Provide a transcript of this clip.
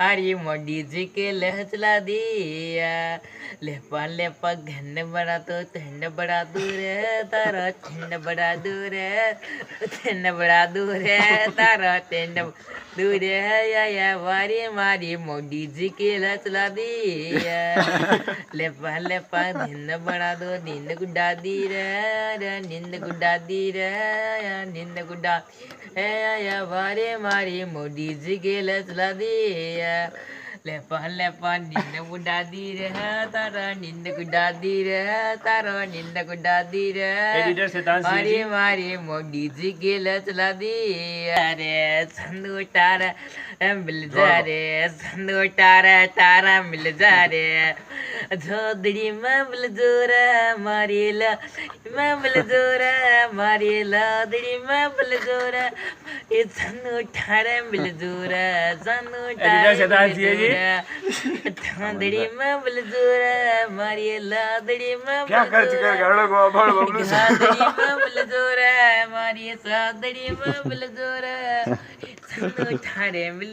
अरे मोदी जी के लह चला दिया लेपा लेपा घन बड़ा तो ठंड बड़ा दूर है तारा ठंड बड़ा दूर है ठंड बड़ा दूर है तारा ठंड दूर है या वारी मारी मोदी जी के लह चला दिया लेपा लेपा नींद बड़ा दो नींद गुड्डा दी रे नींद गुड्डा दी रे नींद गुड्डा है या वारी मारी मोदी जी के लह चला दिया लेपा नींद गुड्डा दी रे तारा नींद गुड्डा दी रे तारा नींद गुड्डा दी रे एडिटर शैतान मारी जी मारी मोदी जी के लह चला दी अरे संदू तारा मिल जा रे संदू तारा मिल जा रे झोदड़ी में मिल जोरा मारी ला मैं मिल जोरा मारी लादड़ी में मिल जोरा ये संदू तारा मिल जोरा संदू एडिटर शैतान जी झोदड़ी में मिल जोरा मारी लादड़ी में क्या कर चुका है गाड़ो को अबड़ बबलू सादड़ी में मिल जोरा मारी सादड़ी में मिल जोरा संदू तारे मिल